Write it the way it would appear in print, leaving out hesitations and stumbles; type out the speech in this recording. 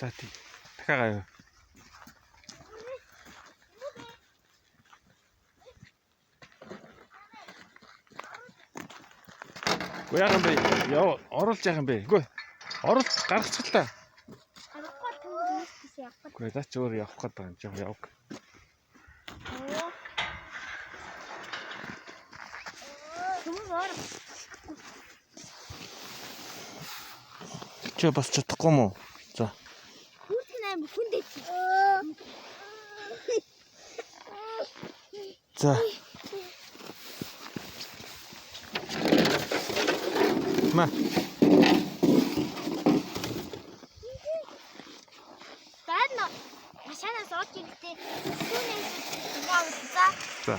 За тий. Дахиад гаяа. Гү яах юм бэ? Яа, оруулж яах юм бэ? Гү. Оруулж гаргачих л та. Аргагүй төгөөс тийш явах. Гү за ч өөр явах гэдэг юм жоо явах. Түмээр Чи бас чадахгүй мó? За. хүүхэн аим хүндээ. За. Ма. Тань машинаас орж ирэхдээ түүнээс явуулъя. За.